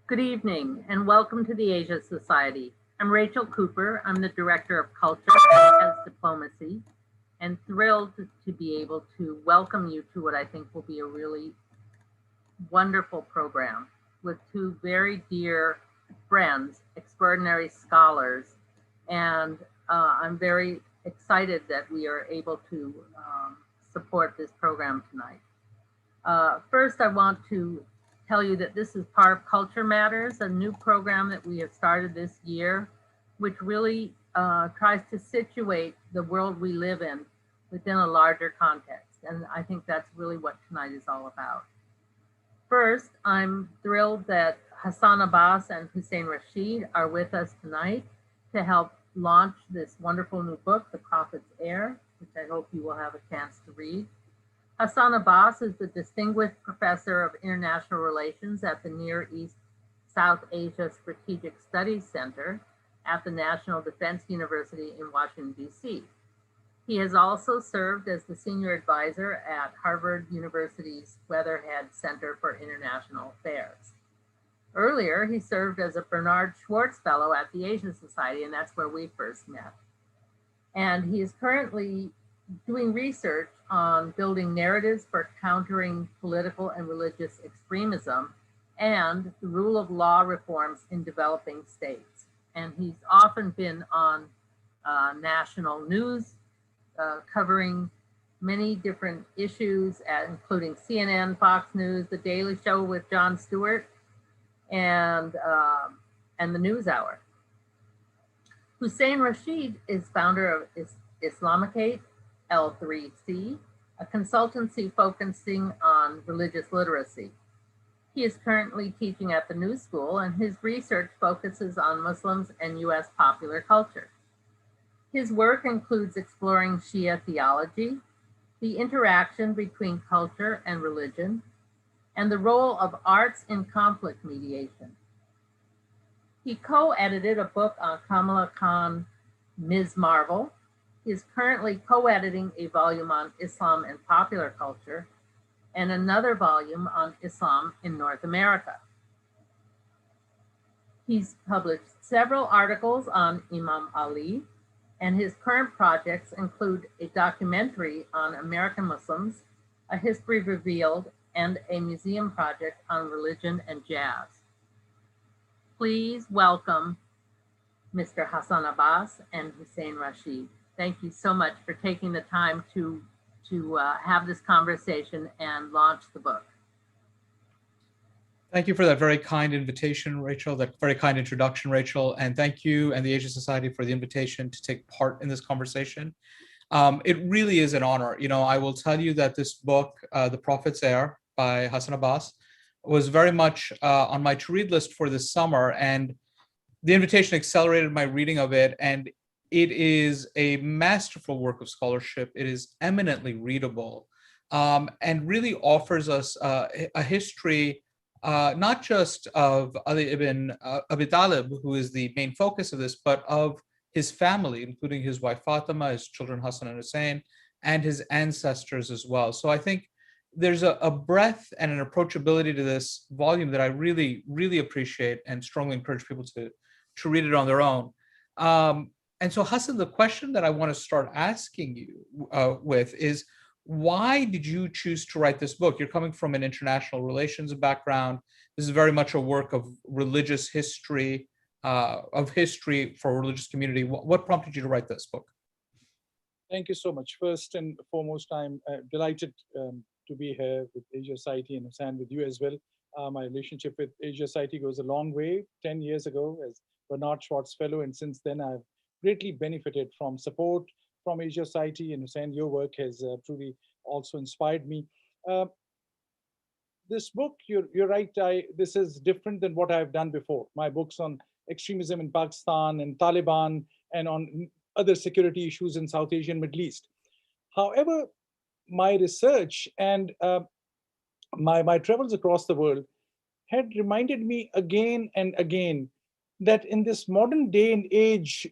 Good evening and welcome to the Asia Society. I'm Rachel Cooper. I'm the Director of Culture and Diplomacy and thrilled to be able to welcome you to what I think will be a really wonderful program with two very dear friends, extraordinary scholars, and I'm very excited that we are able to support this program tonight. First, I want to tell you that this is part of Culture Matters, a new program that we have started this year, which really tries to situate the world we live in within a larger context. And I think that's really what tonight is all about. First, I'm thrilled that Hassan Abbas and Hussein Rashid are with us tonight to help launch this wonderful new book, The Prophet's Heir, which I hope you will have a chance to read. Hassan Abbas is the Distinguished Professor of International Relations at the Near East South Asia Strategic Studies Center at the National Defense University in Washington, D.C. He has also served as the Senior Advisor at Harvard University's Weatherhead Center for International Affairs. Earlier, he served as a Bernard Schwartz Fellow at the Asia Society, and that's where we first met. And he is currently doing research on building narratives for countering political and religious extremism and the rule of law reforms in developing states. And he's often been on national news, covering many different issues, including CNN, Fox News, The Daily Show with Jon Stewart, and the NewsHour. Hussein Rashid is founder of Islamicate L3C, a consultancy focusing on religious literacy. He is currently teaching at the New School, and his research focuses on Muslims and US popular culture. His work includes exploring Shia theology, the interaction between culture and religion, and the role of arts in conflict mediation. He co-edited a book on Kamala Khan, Ms. Marvel. He is currently co-editing a volume on Islam and popular culture and another volume on Islam in North America. He's published several articles on Imam Ali, and his current projects include a documentary on American Muslims, a history revealed, and a museum project on religion and jazz. Please welcome Mr. Hassan Abbas and Hussein Rashid. Thank you so much for taking the time to have this conversation and launch the book. Thank you for that very kind invitation, Rachel, that very kind introduction, Rachel. And thank you and the Asia Society for the invitation to take part in this conversation. It really is an honor. You know, I will tell you that this book, The Prophet's Heir by Hassan Abbas, was very much on my to-read list for this summer. And the invitation accelerated my reading of it. And it is a masterful work of scholarship. It is eminently readable and really offers us a history, not just of Ali ibn Abi Talib, who is the main focus of this, but of his family, including his wife Fatima, his children Hassan and Hussein, and his ancestors as well. So I think there's a breadth and an approachability to this volume that I really, really appreciate and strongly encourage people to read it on their own. And so, Hassan, the question that I want to start asking you with is, why did you choose to write this book? You're coming from an international relations background. This is very much a work of religious history, for a religious community. What prompted you to write this book? Thank you so much. First and foremost, I'm delighted to be here with Asia Society and Hussein, with you as well. My relationship with Asia Society goes a long way. 10 years ago as Bernard Schwartz Fellow, and since then I've greatly benefited from support from Asia Society, and Hussein, your work has truly also inspired me. This book, you're right, this is different than what I've done before. My books on extremism in Pakistan and Taliban and on other security issues in South Asia and Middle East. However, my research and my travels across the world had reminded me again and again that in this modern day and age,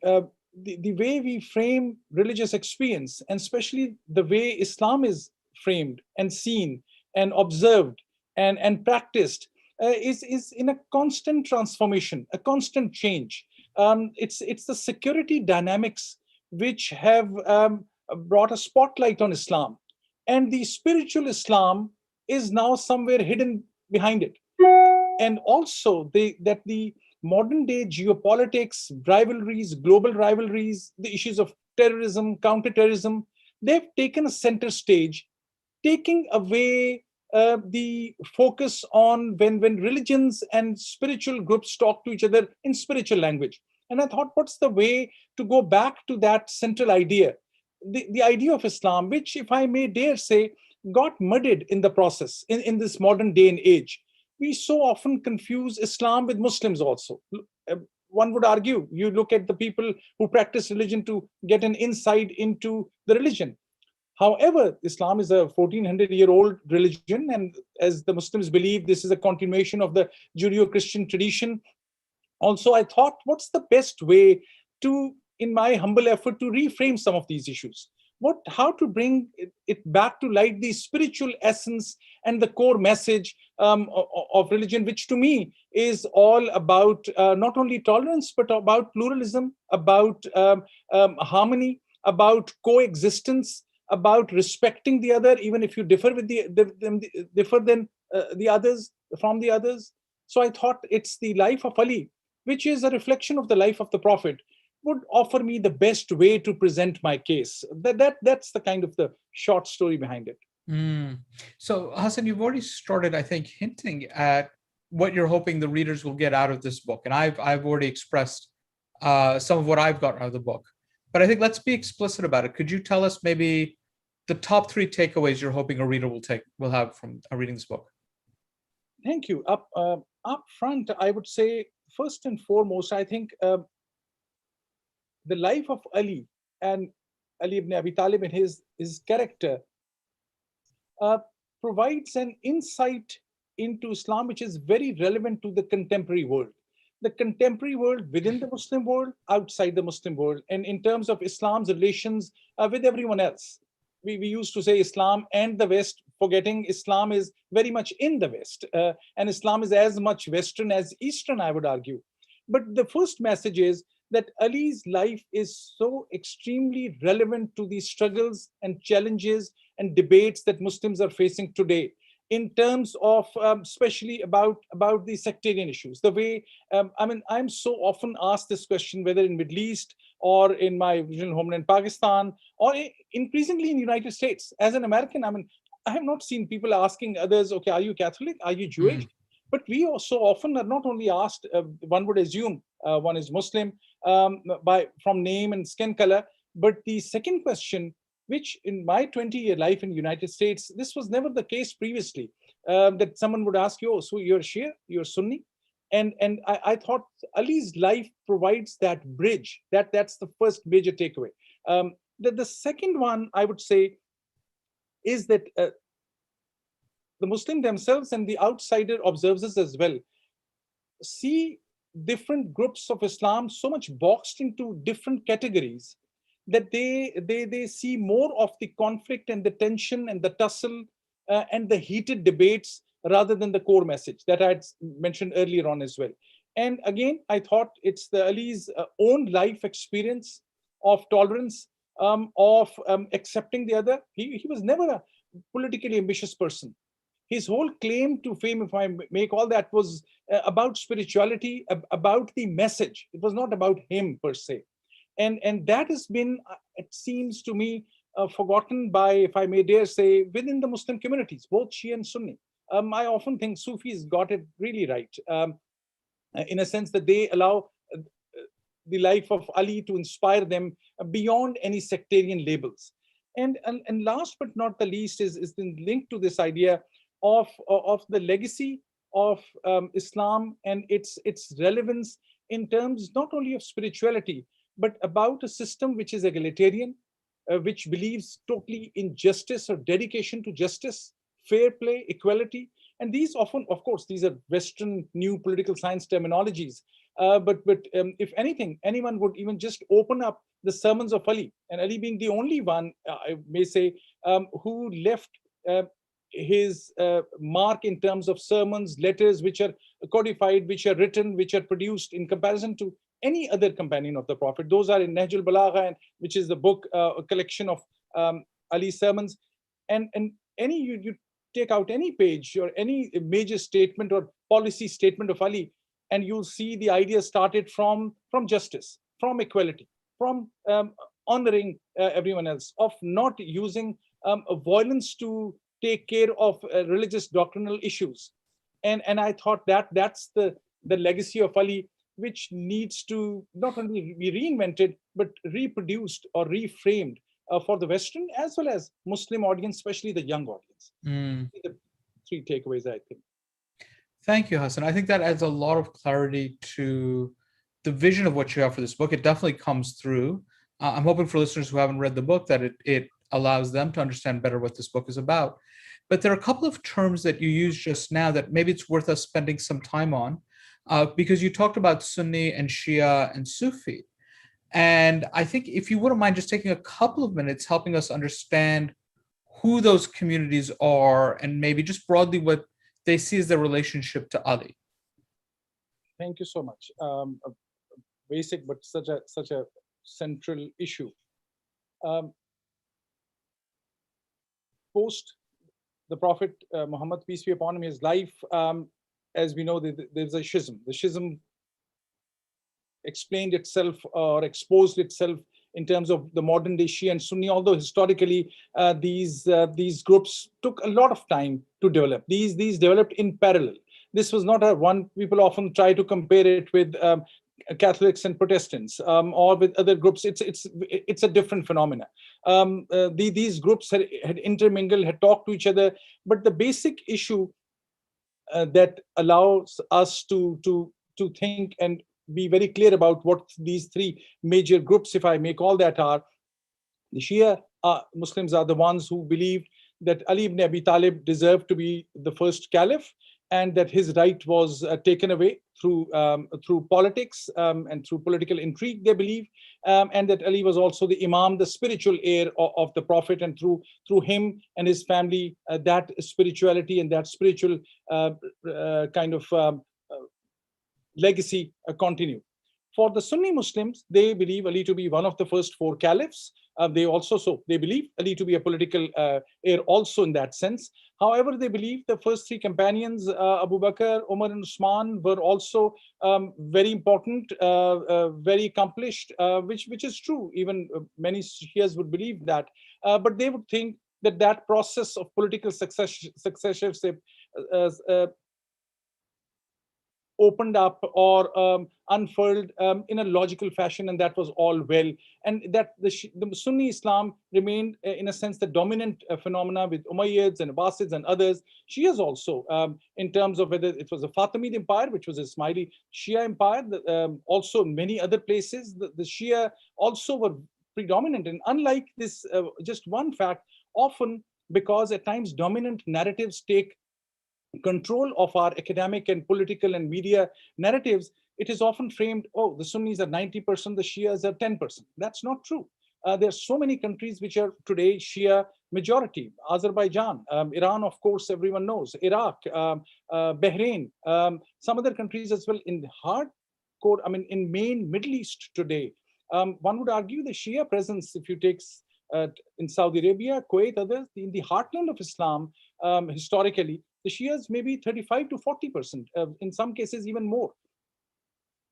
the way we frame religious experience, and especially the way Islam is framed and seen and observed and practiced, is in a constant transformation, a constant change. It's the security dynamics which have brought a spotlight on Islam, and the spiritual Islam is now somewhere hidden behind it. And also that the modern day geopolitics, rivalries, global rivalries, the issues of terrorism, counterterrorism, they've taken a center stage, taking away the focus on when religions and spiritual groups talk to each other in spiritual language. And I thought, what's the way to go back to that central idea, the idea of Islam, which, if I may dare say, got muddied in the process in this modern day and age. We so often confuse Islam with Muslims also. One would argue, you look at the people who practice religion to get an insight into the religion. However, Islam is a 1400-year-old religion, and as the Muslims believe, this is a continuation of the Judeo-Christian tradition. Also, I thought, what's the best way to, in my humble effort, to reframe some of these issues? How to bring it back to light, the spiritual essence and the core message of religion, which to me is all about not only tolerance, but about pluralism, about harmony, about coexistence, about respecting the other, even if you differ with the others, from the others. So I thought it's the life of Ali, which is a reflection of the life of the Prophet, would offer me the best way to present my case. That's the kind of the short story behind it. So Hassan, you've already started, I think, hinting at what you're hoping the readers will get out of this book. And I've already expressed some of what I've got out of the book. But I think let's be explicit about it. Could you tell us maybe the top 3 takeaways you're hoping a reader will have from reading this book? Thank you. Up front, I would say, first and foremost, I think the life of Ali and Ali ibn Abi Talib and his character provides an insight into Islam which is very relevant to the contemporary world. The contemporary world within the Muslim world, outside the Muslim world, and in terms of Islam's relations with everyone else. We used to say Islam and the West, forgetting Islam is very much in the West. And Islam is as much Western as Eastern, I would argue. But the first message is that Ali's life is so extremely relevant to the struggles and challenges and debates that Muslims are facing today, in terms of especially about the sectarian issues. The way, I'm so often asked this question, whether in Middle East or in my original homeland, Pakistan, or increasingly in the United States. As an American, I have not seen people asking others, okay, are you Catholic? Are you Jewish? But we also often are not only asked, one would assume one is Muslim from name and skin color, but the second question, which in my 20-year life in the United States, this was never the case previously, that someone would ask you, oh, so you're Shia, you're Sunni? And I thought Ali's life provides that bridge. That's the first major takeaway. The second one, I would say, is that the Muslim themselves and the outsider observers as well see different groups of Islam so much boxed into different categories that they see more of the conflict and the tension and the tussle and the heated debates rather than the core message that I had mentioned earlier on as well. And again, I thought it's the Ali's own life experience of tolerance, of accepting the other. He was never a politically ambitious person. His whole claim to fame, if I may call that, was about spirituality, about the message. It was not about him per se. And that has been, it seems to me, forgotten by, if I may dare say, within the Muslim communities, both Shia and Sunni. I often think Sufis got it really right, in a sense that they allow the life of Ali to inspire them beyond any sectarian labels. And last but not the least is linked to this idea of the legacy of Islam and its relevance in terms not only of spirituality, but about a system which is egalitarian, which believes totally in justice or dedication to justice, fair play, equality. And these often, of course, these are Western new political science terminologies. But if anything, anyone would even just open up the sermons of Ali, and Ali being the only one, I may say, who left his mark in terms of sermons, letters which are codified, which are written, which are produced in comparison to any other companion of the Prophet. Those are in Nahjul Balagha, and which is the book, a collection of Ali's sermons. And any you take out any page or any major statement or policy statement of Ali, and you'll see the idea started from justice, from equality, from honoring everyone else, of not using violence to take care of religious doctrinal issues. And I thought that that's the legacy of Ali, which needs to not only be reinvented, but reproduced or reframed for the Western as well as Muslim audience, especially the young audience. The three takeaways, I think. Thank you, Hassan. I think that adds a lot of clarity to the vision of what you have for this book. It definitely comes through. I'm hoping for listeners who haven't read the book that it allows them to understand better what this book is about. But there are a couple of terms that you used just now that maybe it's worth us spending some time on, because you talked about Sunni and Shia and Sufi. And I think if you wouldn't mind just taking a couple of minutes helping us understand who those communities are and maybe just broadly what they see as their relationship to Ali. Thank you so much. A basic, but such a central issue. Post the Prophet Muhammad, peace be upon him, his life, as we know, there's a schism. The schism explained itself or exposed itself in terms of the modern day Shia and Sunni, although historically these groups took a lot of time to develop. These developed in parallel. This was not a one. People often try to compare it with Catholics and Protestants, or with other groups. It's a different phenomena. These groups had intermingled, had talked to each other, but the basic issue that allows us to think and be very clear about what these three major groups, if I may call that, are. The Shia Muslims are the ones who believed that Ali ibn Abi Talib deserved to be the first caliph, and that his right was taken away through politics and through political intrigue, they believe, and that Ali was also the Imam, the spiritual heir of the Prophet, and through him and his family, that spirituality and that spiritual kind of legacy continue. For the Sunni Muslims, they believe Ali to be one of the first four caliphs. They believe Ali to be a political heir also in that sense. However, they believe the first three companions, Abu Bakr, Umar, and Usman, were also very important, very accomplished, which is true. Even many Shias would believe that, but they would think that process of political successorship opened up or unfurled in a logical fashion, and that was all well. And that the Sunni Islam remained, in a sense, the dominant phenomena with Umayyads and Abbasids and others. Shias also, in terms of whether it was the Fatimid Empire, which was a Ismaili Shia empire, also many other places, the Shia also were predominant. And unlike this, just one fact, often because at times dominant narratives take control of our academic and political and media narratives, it is often framed, oh, the Sunnis are 90%, the Shias are 10%. That's not true. There are so many countries which are today Shia majority. Azerbaijan, Iran, of course, everyone knows, Iraq, Bahrain, some other countries as well in hardcore, in main Middle East today. One would argue the Shia presence, if you take in Saudi Arabia, Kuwait, others, in the heartland of Islam, historically, the Shias may be 35 to 40%, in some cases even more.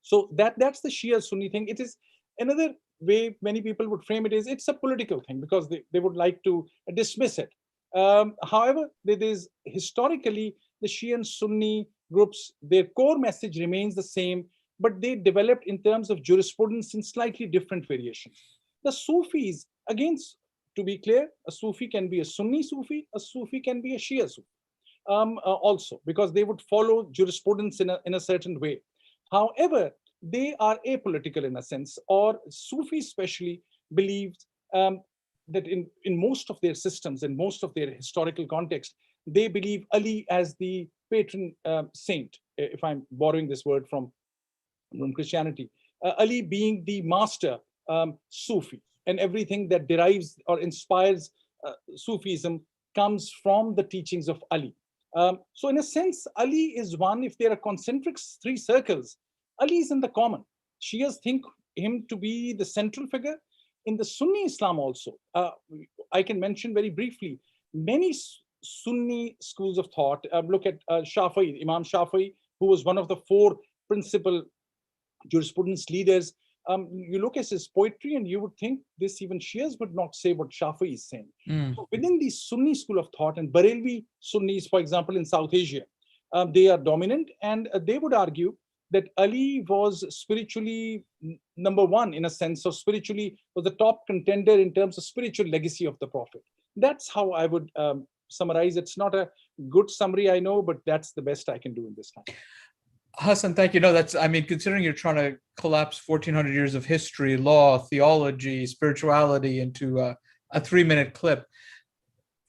So that's the Shia Sunni thing. It is another way many people would frame it is it's a political thing because they would like to dismiss it. However, there is historically the Shia and Sunni groups, their core message remains the same, but they developed in terms of jurisprudence in slightly different variations. The Sufis, again, to be clear, a Sufi can be a Sunni Sufi, a Sufi can be a Shia Sufi. Also, because they would follow jurisprudence in a certain way. However, they are apolitical in a sense, or Sufis especially believed that in most of their systems and most of their historical context, they believe Ali as the patron saint, if I'm borrowing this word from Christianity, Ali being the master Sufi, and everything that derives or inspires Sufism comes from the teachings of Ali. So in a sense, Ali is one. If there are concentric three circles, Ali is in the common. Shias think him to be the central figure. In the Sunni Islam also, I can mention very briefly, many Sunni schools of thought. Look at Shafi'i, Imam Shafi'i, who was one of the four principal jurisprudence leaders. You look at his poetry and you would think this even Shias would not say what Shafi'i is saying. So within the Sunni school of thought, and Barelvi Sunnis, for example, in South Asia, they are dominant, and they would argue that Ali was spiritually number one, in a sense, or spiritually was the top contender in terms of spiritual legacy of the Prophet. That's how I would summarize. It's not a good summary, I know, but that's the best I can do in this time. Hassan, thank you. No, that's, I mean, considering you're trying to collapse 1400 years of history, law, theology, spirituality into a 3-minute clip,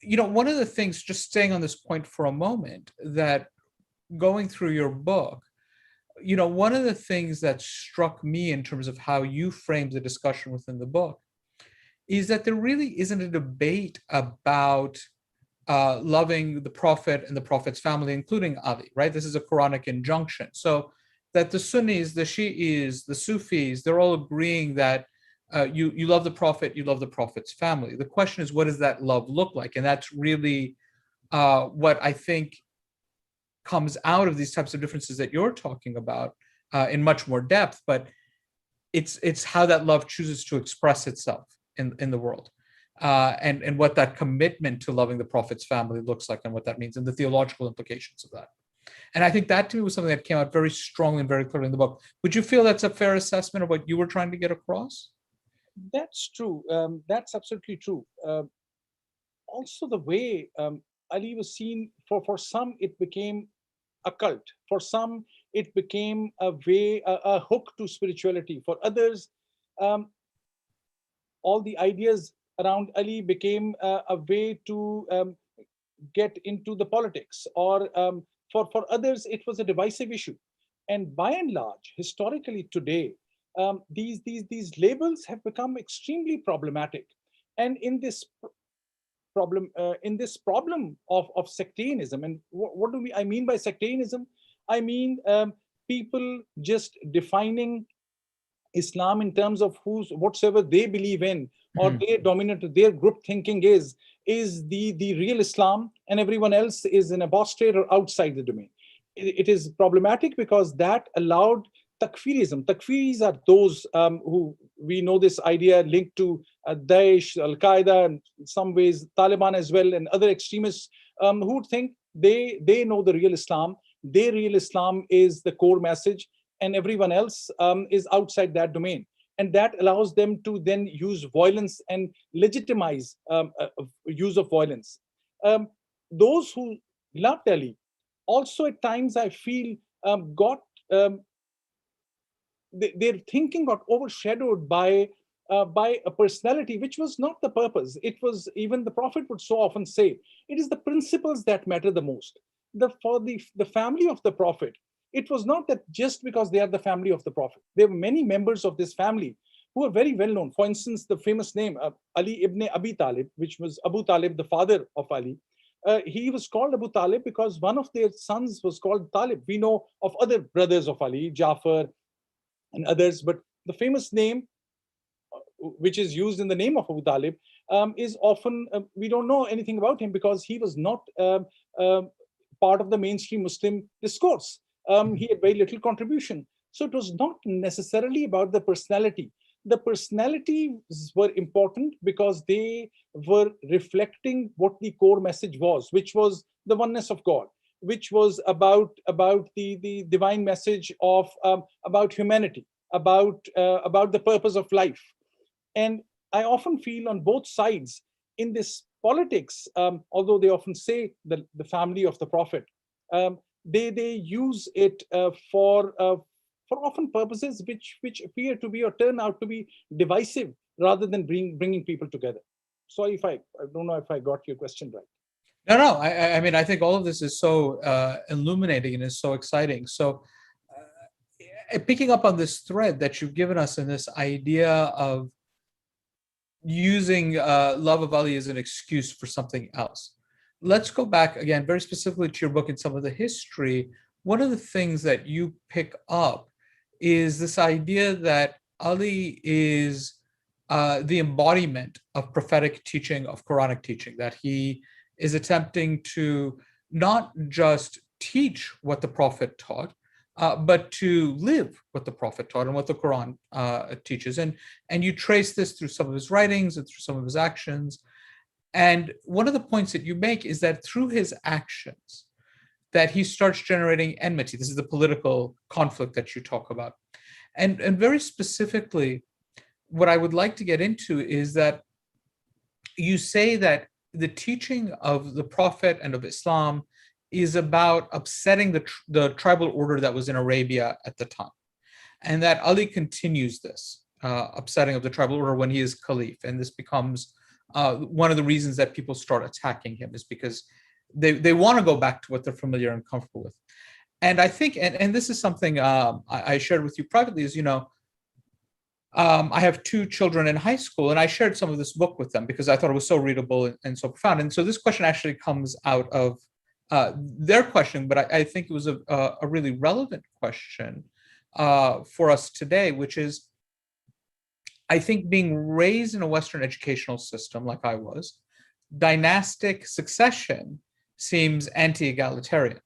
one of the things, just staying on this point for a moment, that going through your book, one of the things that struck me in terms of how you framed the discussion within the book is that there really isn't a debate about loving the Prophet and the Prophet's family, including Ali, right? This is a Quranic injunction. So that the Sunnis, the Shi'is, the Sufis, they're all agreeing that you love the Prophet, you love the Prophet's family. The question is, what does that love look like? And that's really what I think comes out of these types of differences that you're talking about in much more depth, but it's how that love chooses to express itself in the world, and what that commitment to loving the Prophet's family looks like, and what that means, and the theological implications of that. And I think that to me was something that came out very strongly and very clearly in the book. Would you feel that's a fair assessment of what you were trying to get across? That's true. That's absolutely true. Also, the way Ali was seen, for some, it became a cult. For some, it became a way, a hook to spirituality. For others, all the ideas around Ali became a way to get into the politics. Or for others, it was a divisive issue. And by and large, historically today, these labels have become extremely problematic. And in this problem of sectarianism, and what do I mean by sectarianism? I mean people just defining Islam in terms of whatsoever they believe in, or their dominant, their group thinking is the real Islam, and everyone else is an apostate or outside the domain. It is problematic because that allowed takfirism. Takfiris are those who, we know this idea linked to Daesh, Al-Qaeda, and in some ways Taliban as well, and other extremists who think they know the real Islam. Their real Islam is the core message, and everyone else is outside that domain. And that allows them to then use violence and legitimize use of violence. Those who loved Ali also at times, I feel, their thinking got overshadowed by a personality, which was not the purpose. It was, even the Prophet would so often say, it is the principles that matter the most. For the family of the Prophet, it was not that just because they are the family of the Prophet. There were many members of this family who are very well known. For instance, the famous name Ali ibn Abi Talib, which was Abu Talib, the father of Ali. He was called Abu Talib because one of their sons was called Talib. We know of other brothers of Ali, Jafar and others, but the famous name, which is used in the name of Abu Talib, is often, we don't know anything about him because he was not part of the mainstream Muslim discourse. He had very little contribution. So it was not necessarily about the personality. The personalities were important because they were reflecting what the core message was, which was the oneness of God, which was about the divine message of about humanity, about the purpose of life. And I often feel on both sides in this politics, although they often say the family of the Prophet, they use it for often purposes which appear to be or turn out to be divisive rather than bringing people together. Sorry if I don't know if I got your question right. No. I mean, I think all of this is so illuminating and is so exciting. So picking up on this thread that you've given us in this idea of using love of Ali as an excuse for something else. let's go back again, very specifically to your book and some of the history. One of the things that you pick up is this idea that Ali is the embodiment of prophetic teaching, of Quranic teaching, that he is attempting to not just teach what the Prophet taught, but to live what the Prophet taught and what the Quran teaches. And you trace this through some of his writings and through some of his actions. And one of the points that you make is that through his actions, that he starts generating enmity. This is the political conflict that you talk about. And very specifically, what I would like to get into is that you say that the teaching of the Prophet and of Islam is about upsetting the tribal order that was in Arabia at the time. And that Ali continues this upsetting of the tribal order when he is caliph. And this becomes one of the reasons that people start attacking him, is because they want to go back to what they're familiar and comfortable with. And I think, and this is something I shared with you privately, is, I have two children in high school, and I shared some of this book with them because I thought it was so readable and so profound. And so this question actually comes out of their question, but I think it was a really relevant question for us today, which is, I think being raised in a Western educational system like I was, dynastic succession seems anti-egalitarian.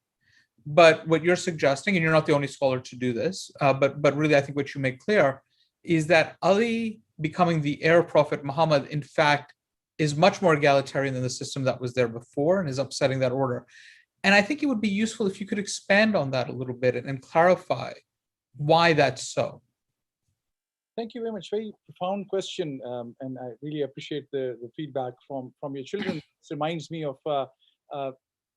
But what you're suggesting, and you're not the only scholar to do this, but really I think what you make clear is that Ali becoming the heir Prophet Muhammad, in fact, is much more egalitarian than the system that was there before and is upsetting that order. And I think it would be useful if you could expand on that a little bit and clarify why that's so. Thank you very much. Very profound question, and I really appreciate the feedback from your children. This reminds me of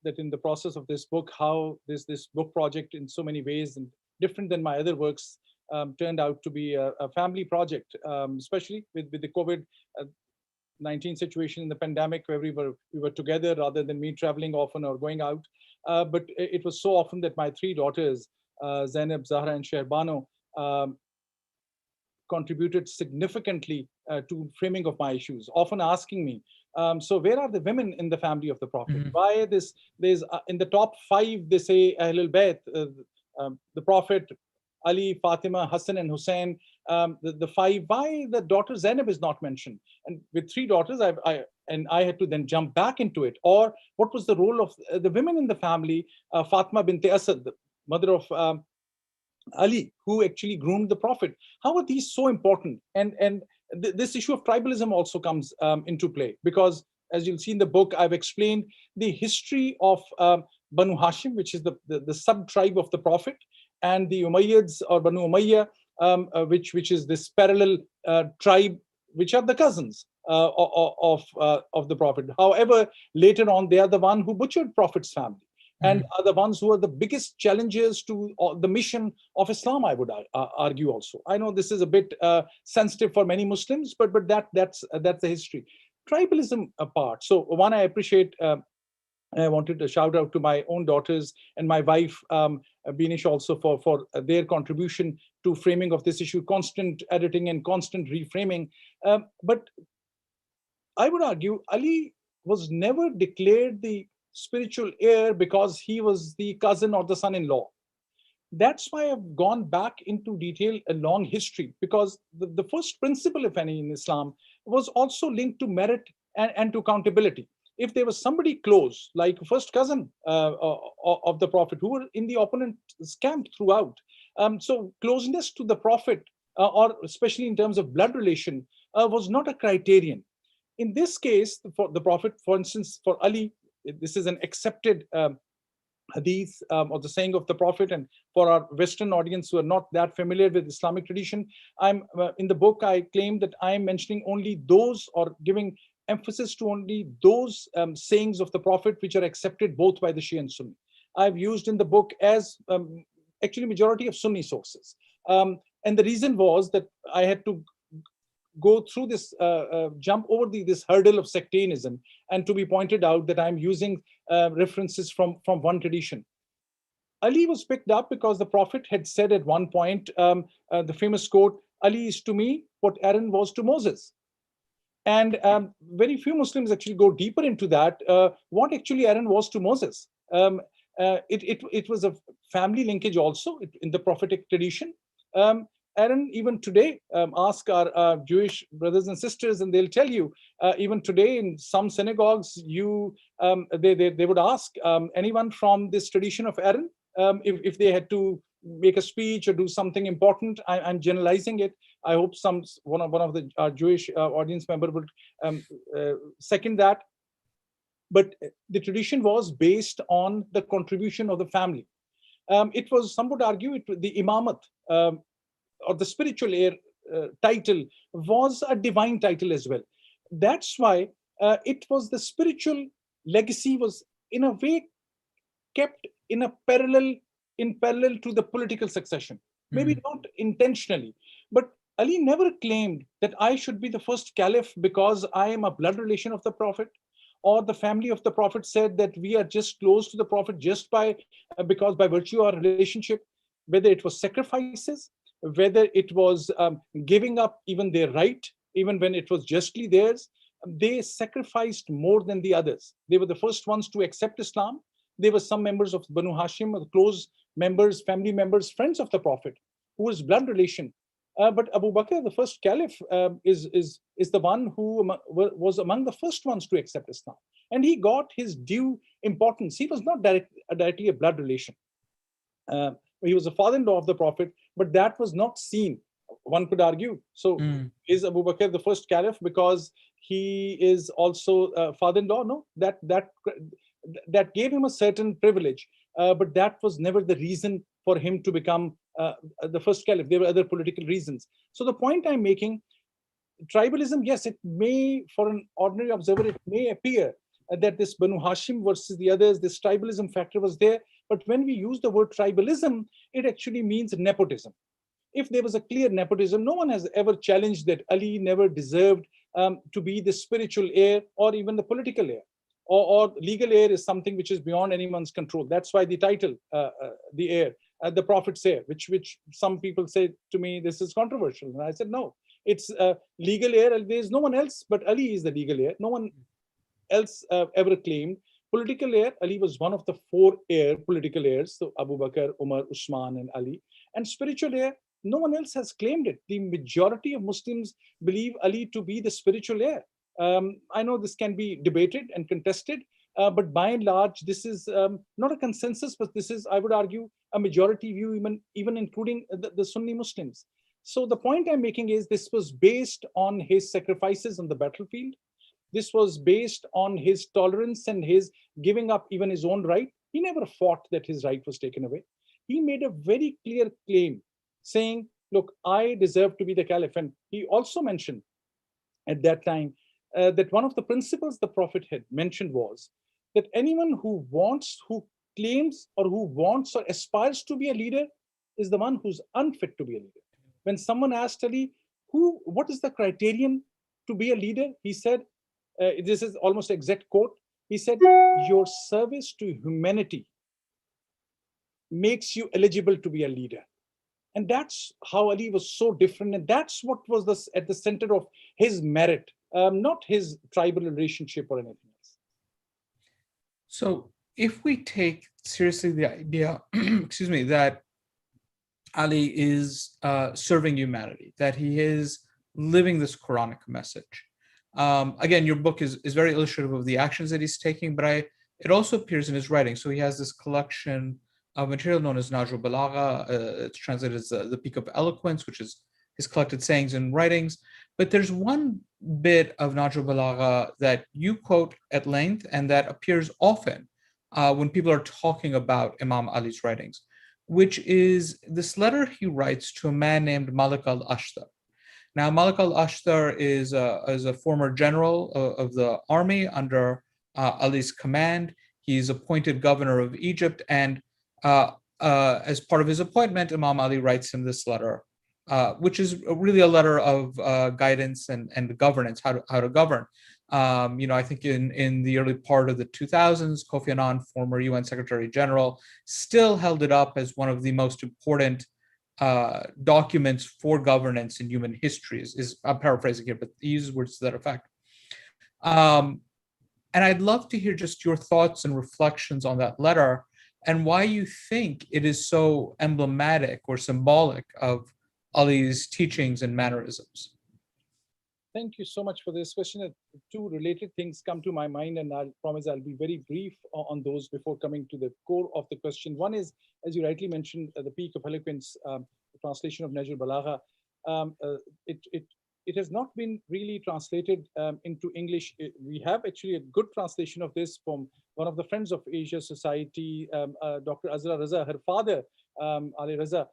that in the process of this book, how this book project in so many ways and different than my other works turned out to be a family project, especially with the COVID-19 situation in the pandemic, where we were together rather than me traveling often or going out. But it was so often that my three daughters, Zainab, Zahra, and Sherbano, contributed significantly to framing of my issues, often asking me, so where are the women in the family of the Prophet? Mm-hmm. Why there's in the top 5, they say Ahlul Bayt, the Prophet, Ali, Fatima, Hassan, and Hussein, the 5, why the daughter Zainab is not mentioned? And with 3 daughters, I had to then jump back into it. Or what was the role of the women in the family? Fatima bint Asad, the mother of Ali, who actually groomed the Prophet. How are these so important? And this issue of tribalism also comes into play, because as you'll see in the book, I've explained the history of Banu Hashim, which is the sub-tribe of the Prophet, and the Umayyads or Banu Umayya, which is this parallel tribe, which are the cousins of the Prophet. However, later on, they are the one who butchered Prophet's family, and are the ones who are the biggest challengers to the mission of Islam, I would argue also. I know this is a bit sensitive for many Muslims, but that's the history. Tribalism apart. So one, I appreciate, I wanted to shout out to my own daughters and my wife, Binish, also for their contribution to framing of this issue, constant editing and constant reframing. But I would argue Ali was never declared the spiritual heir because he was the cousin or the son-in-law. That's why I've gone back into detail a long history, because the first principle, if any, in Islam was also linked to merit and to accountability. If there was somebody close, like first cousin of the Prophet, who were in the opponent's camp throughout, so closeness to the Prophet, or especially in terms of blood relation, was not a criterion. In this case, for the Prophet, for instance, for Ali, this is an accepted hadith or the saying of the Prophet. And for our Western audience who are not that familiar with Islamic tradition, I'm in the book, I claim that I'm mentioning only those, or giving emphasis to only those sayings of the Prophet which are accepted both by the Shia and Sunni. I've used in the book as actually majority of Sunni sources. And the reason was that I had to go through this, jump over this hurdle of sectarianism, and to be pointed out that I'm using references from one tradition. Ali was picked up because the Prophet had said at one point, the famous quote, Ali is to me what Aaron was to Moses. And very few Muslims actually go deeper into that. What actually Aaron was to Moses. It was a family linkage also in the prophetic tradition. Aaron, even today, ask our Jewish brothers and sisters, and they'll tell you, even today in some synagogues, they would ask anyone from this tradition of Aaron, if they had to make a speech or do something important. I'm generalizing it. I hope one of the Jewish audience member would second that. But the tradition was based on the contribution of the family. It was, some would argue, the imamat or the spiritual heir title was a divine title as well. That's why it was the spiritual legacy was in a way kept in parallel to the political succession. Maybe not intentionally, but Ali never claimed that I should be the first caliph because I am a blood relation of the Prophet, or the family of the Prophet said that we are just close to the Prophet just because by virtue of our relationship. Whether it was sacrifices, whether it was giving up even their right, even when it was justly theirs, they sacrificed more than the others. They were the first ones to accept Islam. There were some members of Banu Hashim, close members, family members, friends of the Prophet, who was blood relation. But Abu Bakr, the first caliph, is the one who was among the first ones to accept Islam. And he got his due importance. He was not directly a blood relation. He was a father-in-law of the Prophet, but that was not seen. One could argue. So is Abu Bakr the first caliph because he is also father-in-law? No, that gave him a certain privilege, but that was never the reason for him to become the first caliph. There were other political reasons. So the point I'm making, tribalism, yes, it may, for an ordinary observer, it may appear that this Banu Hashim versus the others, this tribalism factor was there. But when we use the word tribalism, it actually means nepotism. If there was a clear nepotism, no one has ever challenged that Ali never deserved to be the spiritual heir or even the political heir. Or legal heir is something which is beyond anyone's control. That's why the title, the heir, the Prophet's heir, which some people say to me, this is controversial. And I said, no, it's legal heir. There's no one else, but Ali is the legal heir. No one else ever claimed. Political heir, Ali was one of the four political heirs. So Abu Bakr, Umar, Usman, and Ali. And spiritual heir, no one else has claimed it. The majority of Muslims believe Ali to be the spiritual heir. I know this can be debated and contested, but by and large, this is not a consensus, but this is, I would argue, a majority view, even including the Sunni Muslims. So the point I'm making is this was based on his sacrifices on the battlefield. This was based on his tolerance and his giving up even his own right. He never fought that his right was taken away. He made a very clear claim saying, look, I deserve to be the caliph. And he also mentioned at that time that one of the principles the Prophet had mentioned was that anyone who claims or who wants or aspires to be a leader is the one who's unfit to be a leader. When someone asked Ali, what is the criterion to be a leader? He said, this is almost exact quote. He said, your service to humanity makes you eligible to be a leader. And that's how Ali was so different. And that's what was at the center of his merit, not his tribal relationship or anything else. So if we take seriously the idea, excuse me, that Ali is serving humanity, that he is living this Quranic message. Again, your book is very illustrative of the actions that he's taking, but it also appears in his writing. So he has this collection of material known as Najr al-Balagha. It's translated as the Peak of Eloquence, which is his collected sayings and writings. But there's one bit of Najr al-Balagha that you quote at length and that appears often when people are talking about Imam Ali's writings, which is this letter he writes to a man named Malik al-Ashtar. Now, Malik al-Ashtar is a former general of the army under Ali's command. He's appointed governor of Egypt, and as part of his appointment, Imam Ali writes him this letter, which is really a letter of guidance and governance, how to govern. I think in the early part of the 2000s, Kofi Annan, former UN Secretary General, still held it up as one of the most important documents for governance in human history. I'm paraphrasing here, but he uses words to that effect. And I'd love to hear just your thoughts and reflections on that letter and why you think it is so emblematic or symbolic of Ali's teachings and mannerisms. Thank you so much for this question. Two related things come to my mind, and I'll promise I'll be very brief on those before coming to the core of the question. One is, as you rightly mentioned, the peak of eloquence, the translation of Najr Balagha. It has not been really translated into English. We have actually a good translation of this from one of the Friends of Asia Society, Dr. Azra Raza. Her father, Ali Raza,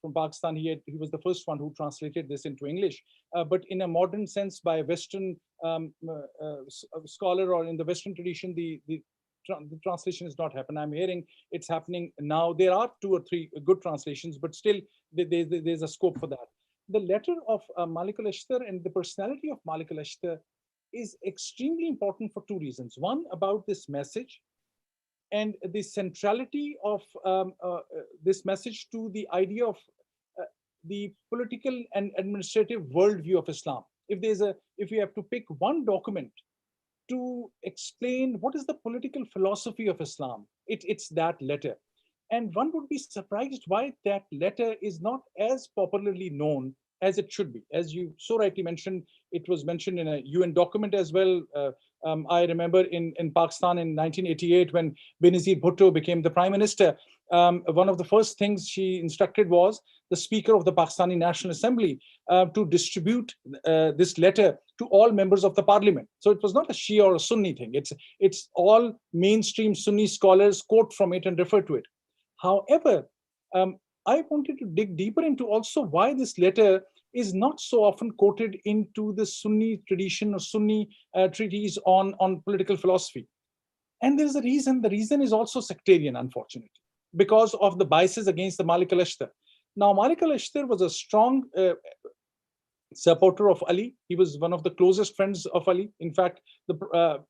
from Pakistan, he was the first one who translated this into English. But in a modern sense, by a Western scholar or in the Western tradition, the translation has not happened. I'm hearing it's happening now. There are 2 or 3 good translations, but still there's a scope for that. The letter of Malik al-Ashtar and the personality of Malik al-Ashtar is extremely important for 2 reasons. One, about this message and the centrality of this message to the idea of the political and administrative worldview of Islam. If we have to pick one document to explain what is the political philosophy of Islam, it's that letter. And one would be surprised why that letter is not as popularly known as it should be. As you so rightly mentioned, it was mentioned in a UN document as well. I remember in Pakistan in 1988, when Benazir Bhutto became the prime minister, one of the first things she instructed was the Speaker of the Pakistani National Assembly to distribute this letter to all members of the parliament. So it was not a Shia or a Sunni thing. It's all mainstream Sunni scholars quote from it and refer to it. However, I wanted to dig deeper into also why this letter is not so often quoted into the Sunni tradition or Sunni treatise on political philosophy. And there's a reason. The reason is also sectarian, unfortunately, because of the biases against the Malik al-Ashtar. Now, Malik al-Ashtar was a strong supporter of Ali. He was one of the closest friends of Ali. In fact,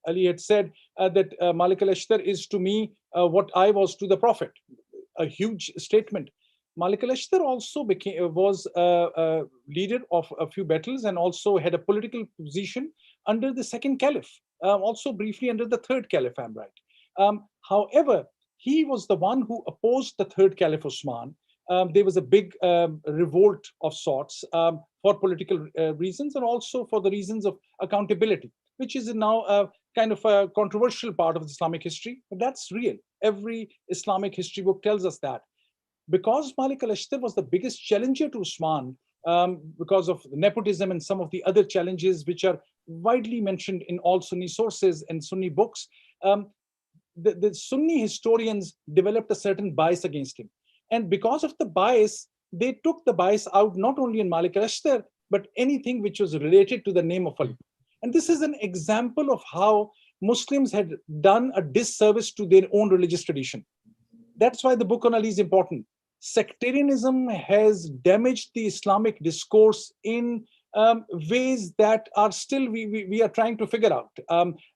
Ali had said that Malik al-Ashtar is to me what I was to the Prophet. A huge statement. Malik al-Ashtar also was a leader of a few battles and also had a political position under the second caliph, also briefly under the third caliph, I'm right. However, he was the one who opposed the third caliph Osman. There was a big revolt of sorts for political reasons and also for the reasons of accountability, which is now a kind of a controversial part of Islamic history, but that's real. Every Islamic history book tells us that. Because Malik al-Ashtar was the biggest challenger to Usman, because of nepotism and some of the other challenges which are widely mentioned in all Sunni sources and Sunni books, the Sunni historians developed a certain bias against him. And because of the bias, they took the bias out not only in Malik al-Ashtar, but anything which was related to the name of Ali. And this is an example of how Muslims had done a disservice to their own religious tradition. That's why the book on Ali is important. Sectarianism has damaged the Islamic discourse in ways that are still we are trying to figure out,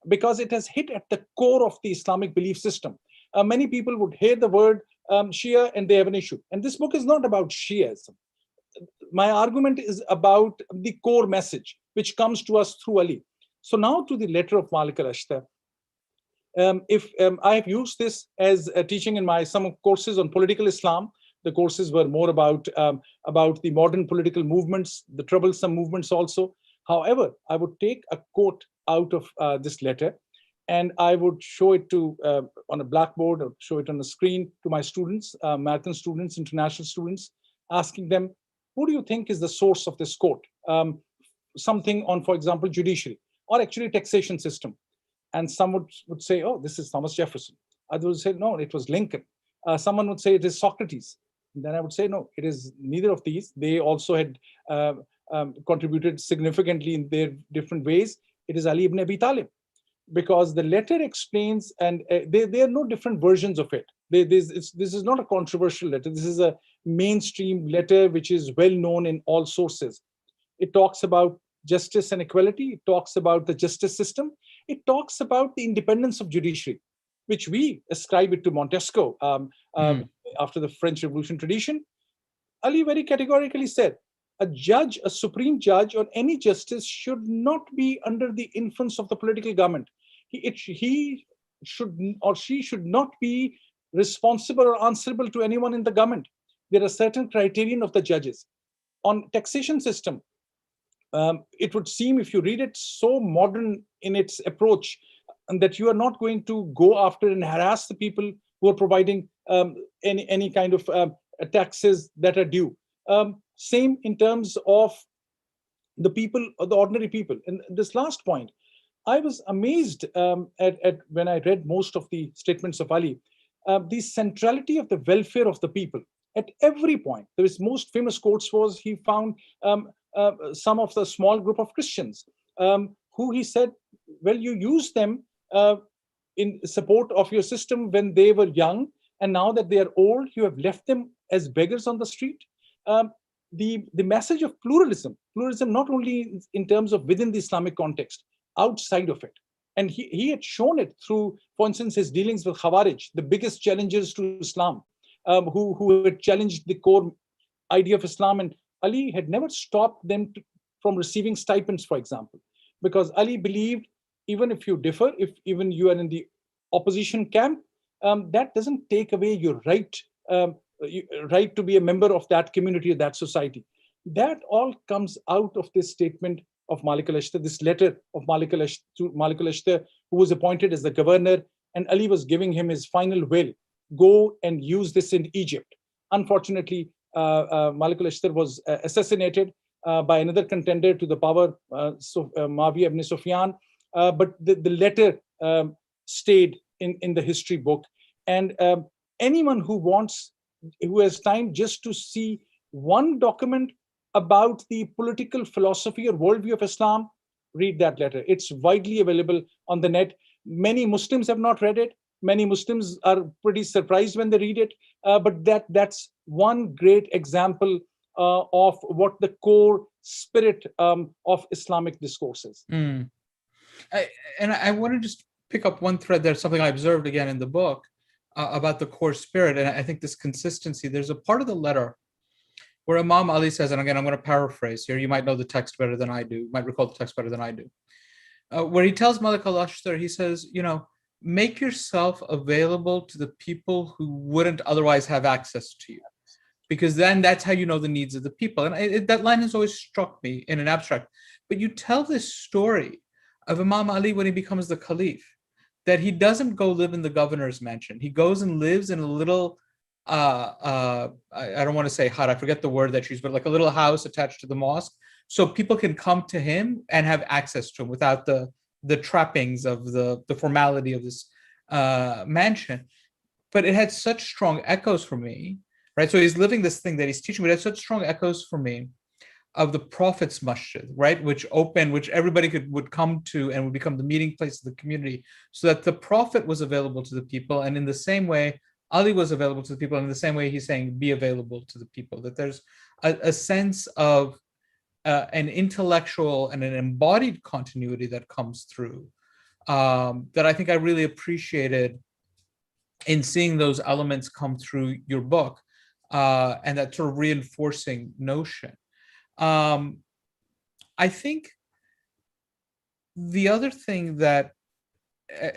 because it has hit at the core of the Islamic belief system. Many people would hear the word Shia and they have an issue. And this book is not about Shiaism. My argument is about the core message, which comes to us through Ali. So now to the letter of Malik al-Ashtar. I have used this as a teaching in some courses on political Islam. The courses were more about the modern political movements, the troublesome movements also. However, I would take a quote out of this letter and I would show it on a blackboard or show it on a screen to my students, American students, international students, asking them, who do you think is the source of this quote? Something on, for example, judiciary or actually taxation system. And some would say, oh, this is Thomas Jefferson. Others would say, no, it was Lincoln. Someone would say it is Socrates. And then I would say, no, it is neither of these. They also had contributed significantly in their different ways. It is Ali ibn Abi Talib. Because the letter explains, and there are no different versions of it. This is not a controversial letter. This is a mainstream letter which is well known in all sources. It talks about justice and equality. It talks about the justice system. It talks about the independence of judiciary, which we ascribe it to Montesquieu after the French Revolution tradition. Ali very categorically said, a judge, a supreme judge, or any justice should not be under the influence of the political government. He should or she should not be responsible or answerable to anyone in the government. There are certain criterion of the judges. On taxation system, it would seem, if you read it, so modern in its approach, and that you are not going to go after and harass the people who are providing any kind of taxes that are due. Same in terms of the people, or the ordinary people. And this last point, I was amazed at when I read most of the statements of Ali, the centrality of the welfare of the people at every point. His most famous quotes was, he found some of the small group of Christians who he said, well, you use them in support of your system when they were young, and now that they are old, you have left them as beggars on the street. The message of pluralism not only in terms of within the Islamic context, outside of it. And he had shown it through, for instance, his dealings with Khawarij, the biggest challengers to Islam, who had challenged the core idea of Islam. And Ali had never stopped them from receiving stipends, for example, because Ali believed, even if you differ, if even you are in the opposition camp, that doesn't take away your right to be a member of that community, or that society. That all comes out of this statement of Malik al-Ashtar, this letter of Malik al-Ashtar, who was appointed as the governor, and Ali was giving him his final will: go and use this in Egypt. Unfortunately, Malik al-Ashtar was assassinated by another contender to the power, Muawiyah ibn Sufyan. But the letter stayed in the history book. And anyone who has time just to see one document about the political philosophy or worldview of Islam, read that letter. It's widely available on the net. Many Muslims have not read it. Many Muslims are pretty surprised when they read it. But that's one great example of what the core spirit of Islamic discourse is. I want to just pick up one thread there, something I observed again in the book about the core spirit. And I think this consistency, there's a part of the letter where Imam Ali says, and again, I'm going to paraphrase here, you might know the text better than I do, you might recall the text better than I do, where he tells Malik al-Ashtar, he says, make yourself available to the people who wouldn't otherwise have access to you, because then that's how you know the needs of the people. And that line has always struck me in an abstract. But you tell this story of Imam Ali when he becomes the caliph, that he doesn't go live in the governor's mansion. He goes and lives in a little, I don't want to say hut, I forget the word that she used, but like a little house attached to the mosque, so people can come to him and have access to him without the trappings of the formality of this mansion. But it had such strong echoes for me, right? So he's living this thing that he's teaching, but it had such strong echoes for me of the Prophet's masjid, right? Which everybody would come to and would become the meeting place of the community, so that the Prophet was available to the people. And in the same way, Ali was available to the people. And in the same way, he's saying, be available to the people, that there's a sense of an intellectual and an embodied continuity that comes through that I think I really appreciated in seeing those elements come through your book, and that sort of reinforcing notion. I think the other thing that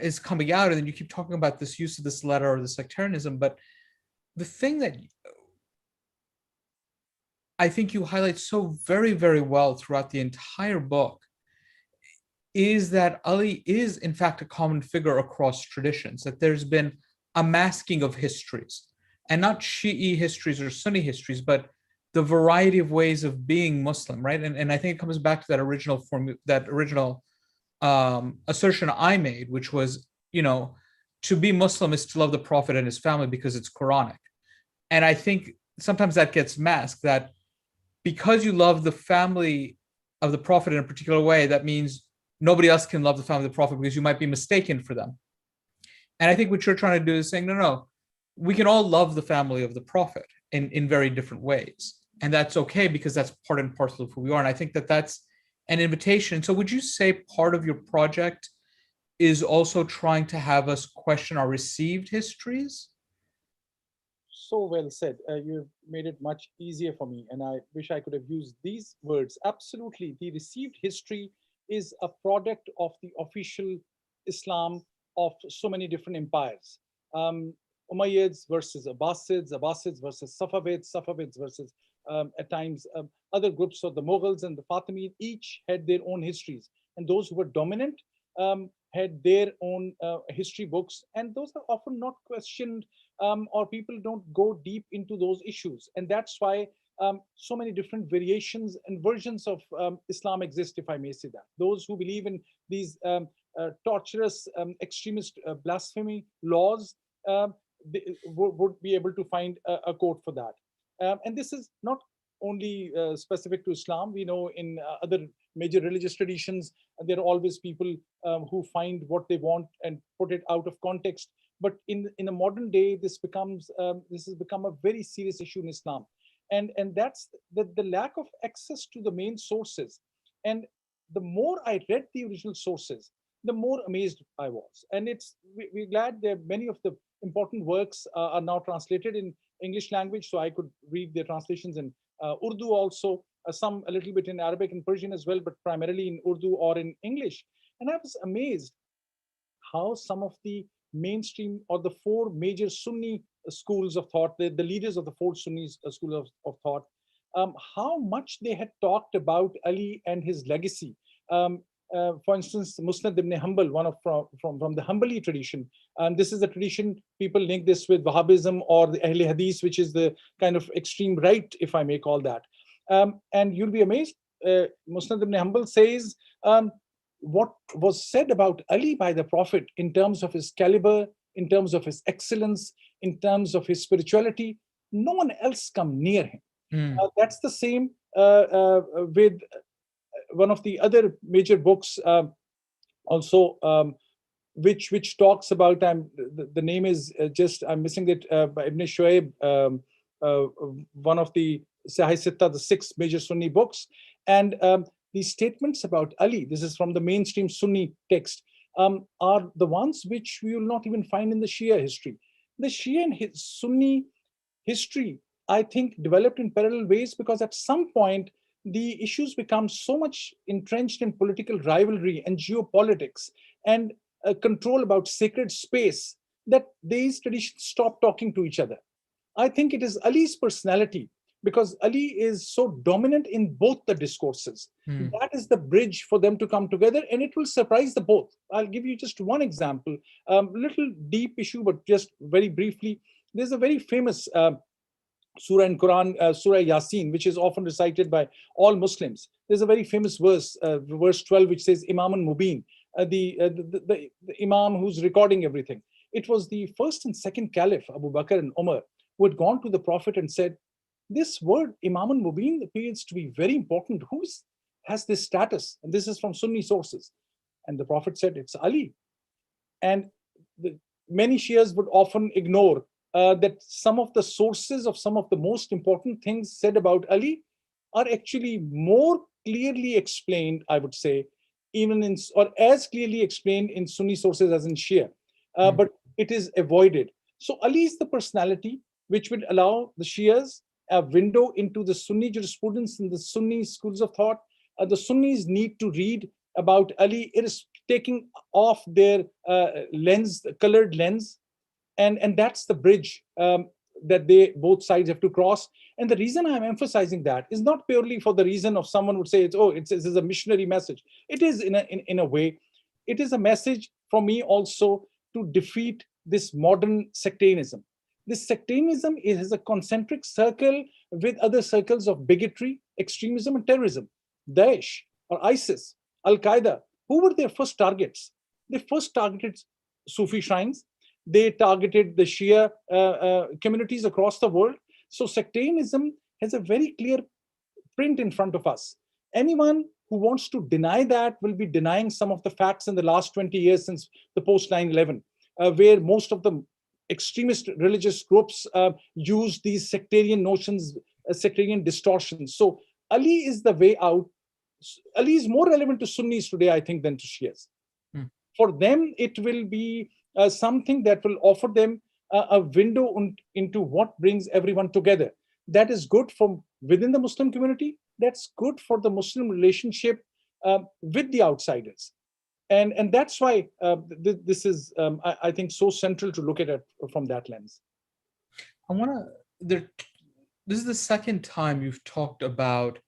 is coming out, and then you keep talking about this use of this letter or the sectarianism, but the thing that I think you highlight so very, very well throughout the entire book is that Ali is, in fact, a common figure across traditions, that there's been a masking of histories, and not Shi'i histories or Sunni histories, but the variety of ways of being Muslim, right? And I think it comes back to that original assertion I made, which was, to be Muslim is to love the Prophet and his family because it's Quranic. And I think sometimes that gets masked, that because you love the family of the Prophet in a particular way, that means nobody else can love the family of the Prophet because you might be mistaken for them. And I think what you're trying to do is saying, no, we can all love the family of the Prophet in very different ways. And that's okay, because that's part and parcel of who we are. And I think that that's an invitation. So would you say part of your project is also trying to have us question our received histories? so well said. You've made it much easier for me, and I wish I could have used these words. Absolutely, the received history is a product of the official Islam of so many different empires. Um, Umayyads versus Abbasids, Abbasids versus Safavids, Safavids versus at times other groups of the Mughals and the Fatimid. Each had their own histories, and those who were dominant had their own history books, and those are often not questioned, or people don't go deep into those issues. And that's why so many different variations and versions of Islam exist, if I may say that. Those who believe in these torturous, extremist blasphemy laws would be able to find a quote for that. And this is not only specific to Islam. We know in other major religious traditions, there are always people who find what they want and put it out of context. But in the modern day, this has become a very serious issue in Islam, and that's the lack of access to the main sources. And the more I read the original sources, the more amazed I was. And we're glad that many of the important works are now translated in English language, so I could read their translations in Urdu also, some a little bit in Arabic and Persian as well, but primarily in Urdu or in English. And I was amazed how some of the mainstream or the four major Sunni schools of thought, the leaders of the four Sunni schools of thought, how much they had talked about Ali and his legacy. For instance, Musnad ibn Hanbal, one of from the Hanbali tradition. This is a tradition, people link this with Wahhabism or the Ahl Hadith, which is the kind of extreme right, if I may call that. And you'll be amazed. Musnad ibn Hanbal says what was said about Ali by the Prophet in terms of his caliber, in terms of his excellence, in terms of his spirituality, no one else come near him. That's the same with one of the other major books also, which talks about, the name is I'm missing it, by Ibn Shuaib, one of the Sahih Sitta, the 6 major Sunni books. And these statements about Ali, this is from the mainstream Sunni text, are the ones which we will not even find in the Shia history. The Shia and Sunni history, I think, developed in parallel ways, because at some point, the issues become so much entrenched in political rivalry and geopolitics and control about sacred space that these traditions stop talking to each other. I think it is Ali's personality, because Ali is so dominant in both the discourses. That is the bridge for them to come together, and it will surprise the both. I'll give you just one example, little deep issue, but just very briefly. There's a very famous surah in Quran, Surah Yasin, which is often recited by all Muslims. There's a very famous verse, verse 12, which says Imamun Mubin, the Imam who's recording everything. It was the first and second Caliph, Abu Bakr and Umar, who had gone to the Prophet and said, this word Imamun Mubin appears to be very important. Who has this status? And this is from Sunni sources. And the Prophet said, it's Ali. And many Shias would often ignore that some of the sources of some of the most important things said about Ali are actually more clearly explained, I would say, or as clearly explained in Sunni sources as in Shia, but it is avoided. So Ali is the personality which would allow the Shias a window into the Sunni jurisprudence and the Sunni schools of thought. The Sunnis need to read about Ali. It is taking off their lens, colored lens, and that's the bridge that both sides have to cross. And the reason I'm emphasizing that is not purely for the reason of someone would say it's a missionary message. It is in a way, it is a message for me also to defeat this modern sectarianism. This sectarianism is a concentric circle with other circles of bigotry, extremism, and terrorism. Daesh or ISIS, Al Qaeda, who were their first targets? They first targeted Sufi shrines. They targeted the Shia communities across the world. So sectarianism has a very clear print in front of us. Anyone who wants to deny that will be denying some of the facts in the last 20 years since the post 9/11, where most of the extremist religious groups use these sectarian notions, sectarian distortions. So Ali is the way out. Ali is more relevant to Sunnis today, I think, than to Shias. For them, it will be something that will offer them a window into what brings everyone together. That is good from within the Muslim community. That's good for the Muslim relationship with the outsiders. And that's why this is, I think, so central to look at it from that lens. I want to, this is the second time you've talked about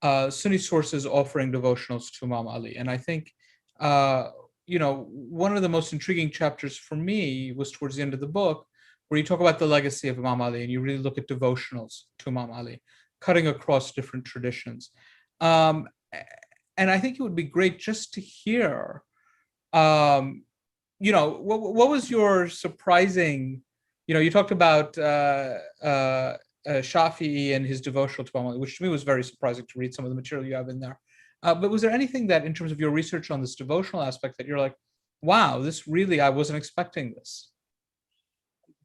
Sunni sources offering devotionals to Imam Ali. And I think, one of the most intriguing chapters for me was towards the end of the book, where you talk about the legacy of Imam Ali and you really look at devotionals to Imam Ali, cutting across different traditions. And I think it would be great just to hear, what was your surprising, you talked about Shafi'i and his devotional to Imam Ali, which to me was very surprising to read some of the material you have in there. But was there anything that, in terms of your research on this devotional aspect, that you're like, wow, this really, I wasn't expecting this?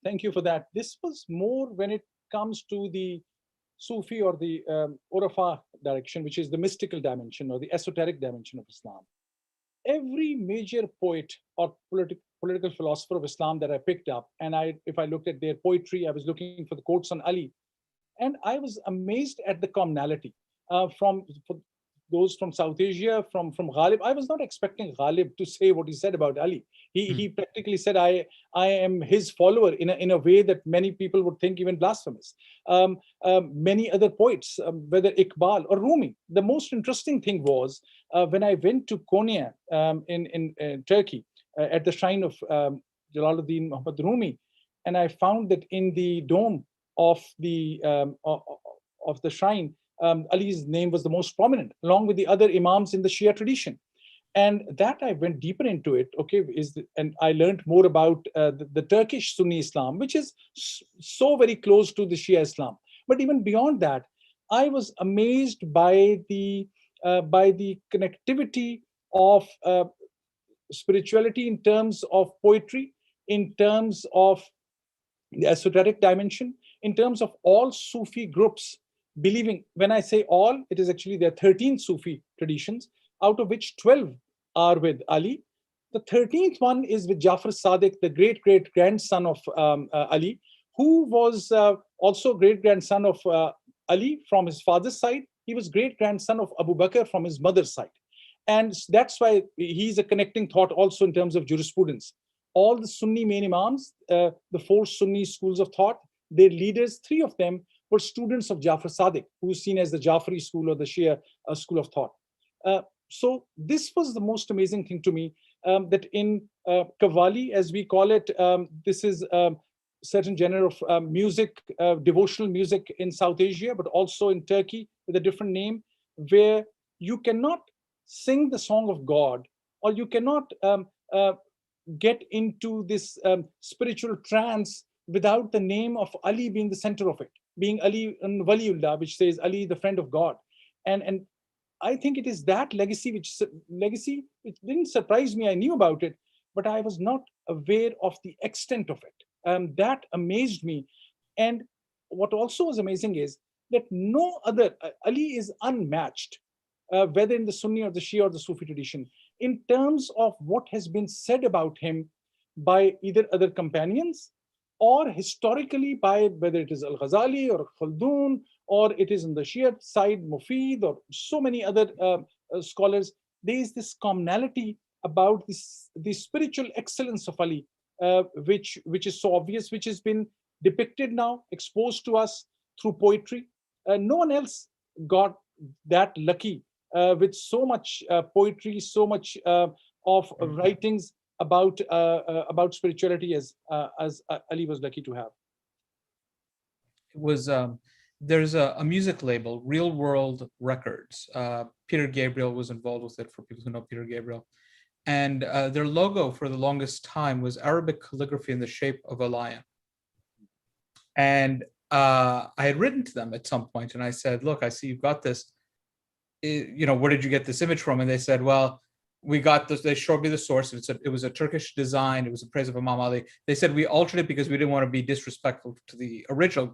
Thank you for that. This was more when it comes to the Sufi or the Urafa direction, which is the mystical dimension or the esoteric dimension of Islam. Every major poet or political philosopher of Islam that I picked up, and if I looked at their poetry, I was looking for the quotes on Ali, and I was amazed at the commonality from those from South Asia, from Ghalib. I was not expecting Ghalib to say what he said about Ali. He practically said, I am his follower in a way that many people would think even blasphemous. Many other poets, whether Iqbal or Rumi. The most interesting thing was when I went to Konya in Turkey at the shrine of Jalaluddin Muhammad Rumi, and I found that in the dome of the shrine, Ali's name was the most prominent, along with the other imams in the Shia tradition. And that I went deeper into it, and I learned more about the Turkish Sunni Islam, which is so very close to the Shia Islam. But even beyond that, I was amazed by the connectivity of spirituality in terms of poetry, in terms of the esoteric dimension, in terms of all Sufi groups believing. When I say all, it is actually there are 13 Sufi traditions, out of which 12 are with Ali. The 13th one is with Jafar Sadiq, the great-great-grandson of Ali, who was also great-grandson of Ali from his father's side. He was great-grandson of Abu Bakr from his mother's side. And that's why he's a connecting thought also in terms of jurisprudence. All the Sunni main imams, the 4 Sunni schools of thought, their leaders, 3 of them were students of Jafar Sadiq, who's seen as the Jafari school or the Shia school of thought. So this was the most amazing thing to me, that in Qawwali, as we call it, this is certain genre of music, devotional music in South Asia, but also in Turkey with a different name, where you cannot sing the song of God, or you cannot get into this spiritual trance without the name of Ali being the center of it, being Ali and Waliullah, which says Ali, the friend of God. And I think it is that legacy which didn't surprise me. I knew about it, but I was not aware of the extent of it. That amazed me. And what also was amazing is that no other, Ali is unmatched, whether in the Sunni or the Shia or the Sufi tradition, in terms of what has been said about him by either other companions or historically by whether it is Al-Ghazali or Khaldun, or it is on the Shia side, Mufid, or so many other scholars. There is this commonality about the spiritual excellence of Ali, which is so obvious, which has been depicted now, exposed to us through poetry. No one else got that lucky with so much poetry, so much of writings about spirituality as Ali was lucky to have. It was there's a music label, Real World Records. Peter Gabriel was involved with it, for people who know Peter Gabriel. And their logo for the longest time was Arabic calligraphy in the shape of a lion. And I had written to them at some point, and I said, look, I see you've got this. Where did you get this image from? And they said, well, we got this. They showed me the source. It was a Turkish design. It was a praise of Imam Ali. They said we altered it because we didn't want to be disrespectful to the original.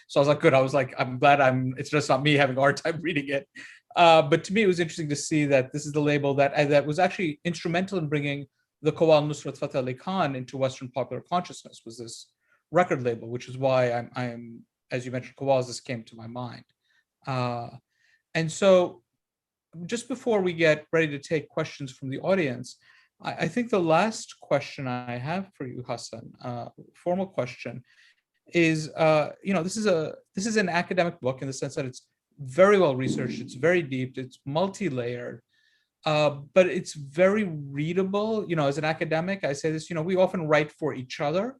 So I was like, good. I was like, I'm glad it's just not me having a hard time reading it. But to me, it was interesting to see that this is the label that was actually instrumental in bringing the Qawwal Nusrat Fateh Ali Khan into Western popular consciousness. Was this record label, which is why I'm as you mentioned, Kowal's came to my mind. And so just before we get ready to take questions from the audience, I think the last question I have for you, Hassan, formal question, is this is an academic book in the sense that it's very well researched, it's very deep, it's multi-layered, but it's very readable. As an academic, I say this, we often write for each other,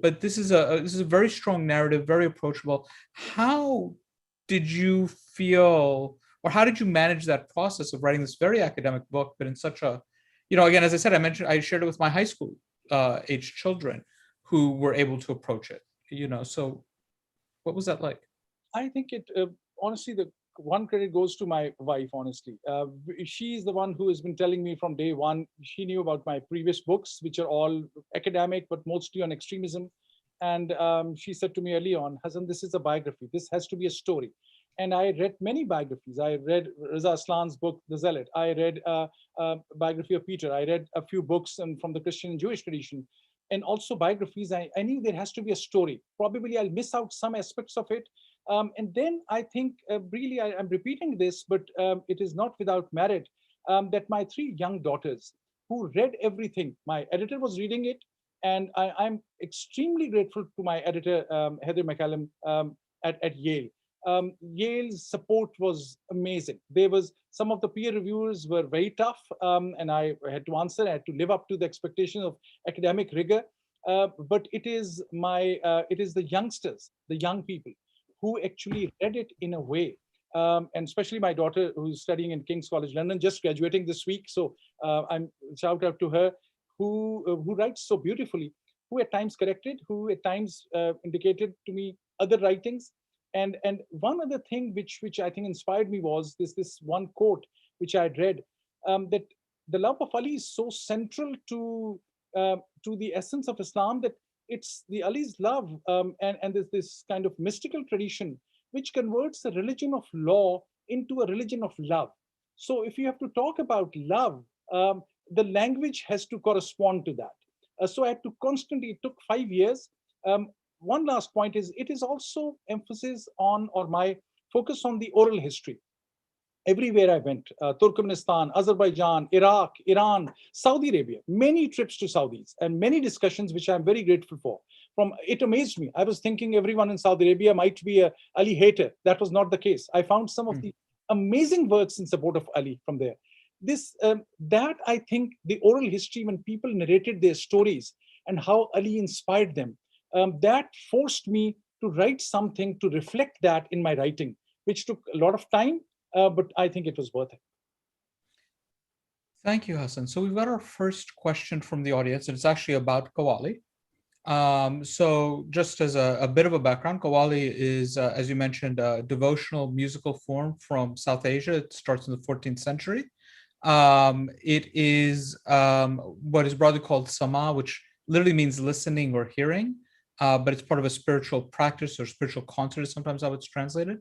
but this is a very strong narrative, very approachable. How did you feel, or how did you manage that process of writing this very academic book, but in such a, again, as I said, I shared it with my high school age children who were able to approach it, so what was that like? I think it, honestly, the one credit goes to my wife, honestly. She's the one who has been telling me from day one. She knew about my previous books, which are all academic, but mostly on extremism. And she said to me early on, Hassan, this is a biography. This has to be a story. And I read many biographies. I read Reza Aslan's book, The Zealot. I read a biography of Peter. I read a few books from the Christian and Jewish tradition. And also biographies. I knew there has to be a story. Probably I'll miss out some aspects of it. And then I think, really, I'm repeating this, but it is not without merit, that my three young daughters who read everything, my editor was reading it, and I'm extremely grateful to my editor, Heather McCallum, at Yale. Yale's support was amazing. There was some of the peer reviewers were very tough, and I had to answer. I had to live up to the expectation of academic rigor. But it is the youngsters, the young people, who actually read it in a way, and especially my daughter who's studying in King's College London, just graduating this week. So I'm shout out to her, who writes so beautifully, who at times corrected, who at times indicated to me other writings. And one other thing which I think inspired me was this one quote which I had read, that the love of Ali is so central to the essence of Islam, that it's the Ali's love, and there's this kind of mystical tradition which converts the religion of law into a religion of love. So if you have to talk about love, the language has to correspond to that. So I had to constantly, it took 5 years. One last point is, it is also emphasis on, or my focus on, the oral history. Everywhere I went, Turkmenistan, Azerbaijan, Iraq, Iran, Saudi Arabia, many trips to Saudis and many discussions, which I'm very grateful for. It amazed me. I was thinking everyone in Saudi Arabia might be a Ali hater. That was not the case. I found some of the amazing works in support of Ali from there. That I think the oral history, when people narrated their stories and how Ali inspired them, that forced me to write something to reflect that in my writing, which took a lot of time. But I think it was worth it. Thank you, Hassan. So we've got our first question from the audience, and it's actually about Qawwali. So just as a bit of a background, Qawwali is, as you mentioned, a devotional musical form from South Asia. It starts in the 14th century. It is what is broadly called sama, which literally means listening or hearing, but it's part of a spiritual practice or spiritual concert is sometimes how it's translated.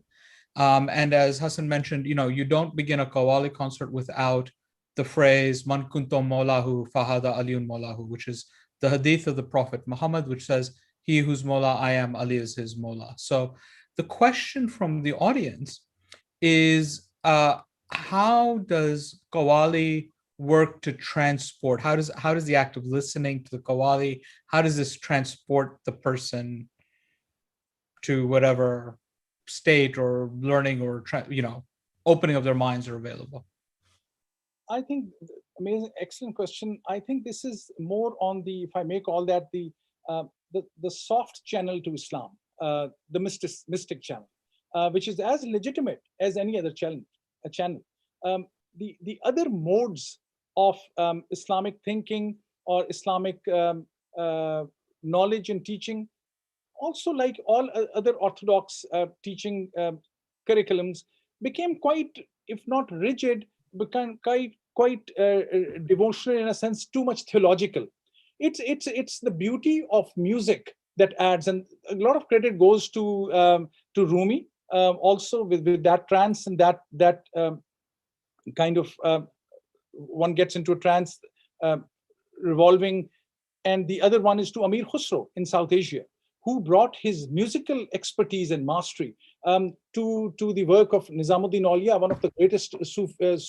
And as Hassan mentioned, you don't begin a Qawwali concert without the phrase "Man kuntum maulahu fahada aliyun maulahu," which is the hadith of the Prophet Muhammad, which says, "He whose Mola I am, Ali is his Mola." So the question from the audience is, how does Qawwali work to transport? How does the act of listening to the Qawwali, how does this transport the person to whatever state or learning or opening of their minds are available? I think amazing, excellent question. I think this is more on the, if I may call that, the soft channel to Islam, the mystic channel, which is as legitimate as any other channel. The other modes of Islamic thinking or Islamic knowledge and teaching, also like all other orthodox teaching curriculums, became quite, if not rigid, became quite devotional in a sense, too much theological. It's the beauty of music that adds, and a lot of credit goes to Rumi, also with that trance and that kind of one gets into a trance revolving, and the other one is to Amir Khusro in South Asia, who brought his musical expertise and mastery to the work of Nizamuddin Aulia, one of the greatest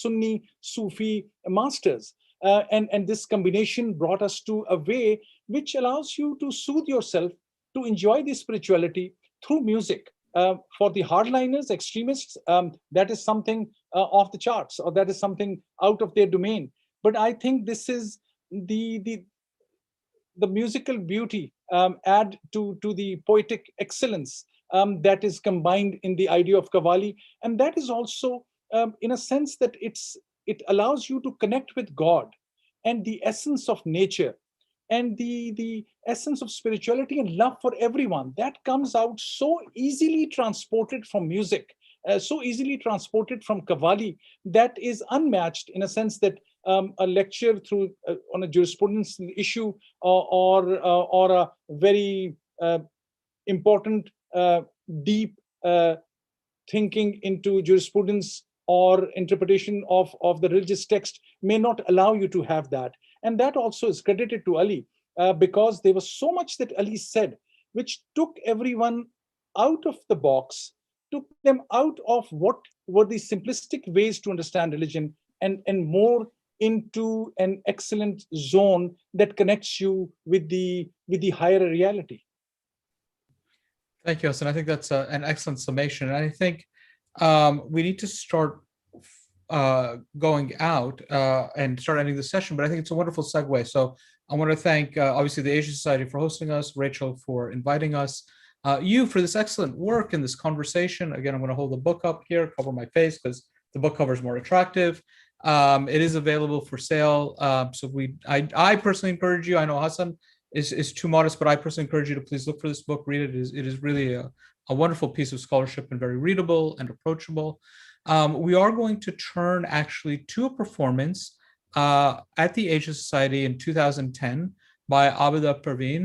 Sunni Sufi masters. And this combination brought us to a way which allows you to soothe yourself, to enjoy the spirituality through music. For the hardliners, extremists, that is something off the charts, or that is something out of their domain. But I think this is the musical beauty add to the poetic excellence that is combined in the idea of Qawwali. And that is also, in a sense, that it allows you to connect with God and the essence of nature and the essence of spirituality and love for everyone. That comes out so easily transported from music, so easily transported from Qawwali, that is unmatched, in a sense that a lecture through on a jurisprudence issue or a very important deep thinking into jurisprudence or interpretation of the religious text may not allow you to have that. And that also is credited to Ali, because there was so much that Ali said which took everyone out of the box, took them out of what were the simplistic ways to understand religion, and more into an excellent zone that connects you with the higher reality. Thank you, Hassan. I think that's an excellent summation. And I think we need to start going out and start ending the session, but I think it's a wonderful segue. So I want to thank, obviously, the Asia Society for hosting us, Rachel for inviting us, you for this excellent work in this conversation. Again, I'm going to hold the book up here, cover my face because the book cover is more attractive. It is available for sale. So I personally encourage you. I know Hassan is too modest, but I personally encourage you to please look for this book, read it. It is really a wonderful piece of scholarship and very readable and approachable. We are going to turn actually to a performance at the Asia Society in 2010 by Abida Perveen,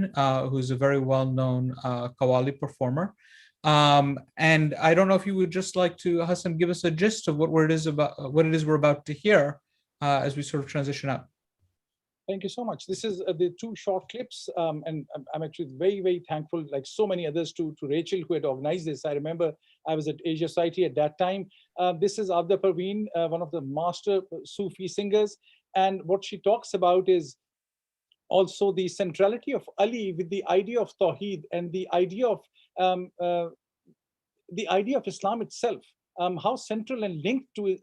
who's a very well-known Qawwali performer. And I don't know if you would just like to, Hassan, give us a gist of what it is we're about to hear as we sort of transition out. Thank you so much. This is the two short clips, and I'm actually very, very thankful, like so many others, to Rachel, who had organized this. I remember I was at Asia Society at that time. This is Abida Perveen, one of the master Sufi singers, and what she talks about is also the centrality of Ali with the idea of Tawheed and the idea of Islam itself, how central and linked to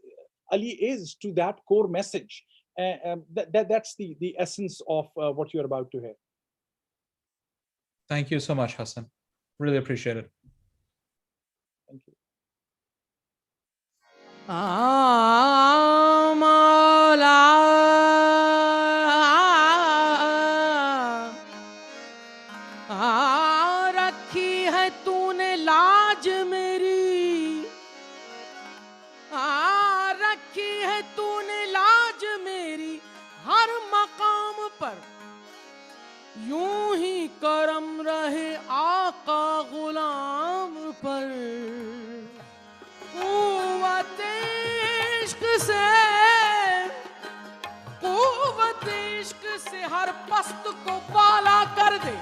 Ali is to that core message. That's the essence of what you're about to hear. Thank you so much, Hassan. Really appreciate it. Thank you. रखी है तूने लाज मेरी, रखी है तूने लाज मेरी हर मकाम पर, यूं ही करम रहे आका गुलाम पर। कुव्वत इश्क से हर पस्त को बाला कर दे,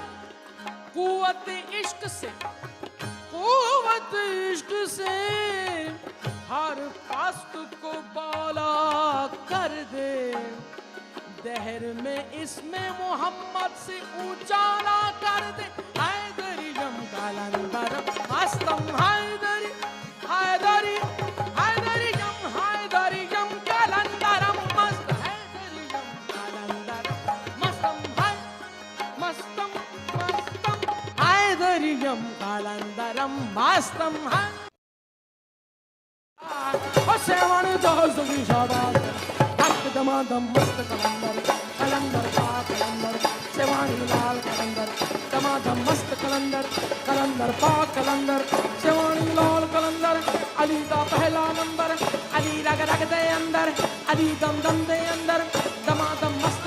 कुव्वत इश्क से हर पस्त को बाला कर दे। दहर में इसमें मोहम्मद से ऊंचाला कर दे। हैदरी जम कलंदर मस्तम हैदरी, हैदरी हैदरी जम कलंदर मस्त, हैदरी जम कलंदर मस्तम हैदरी जम कलंदर मस्तम है। सेवन जोश की शाबाश दमादम मस्त कलंदर, कलंदर पा कलंदर, सेवानी लाल कलंदर, दमादम मस्त कलंदर, कलंदर पा कलंदर, सेवानी लाल कलंदर। अली का पहला नंबर, अली रग रग दे अंदर, अली दम दम दे अंदर, दमादम मस्त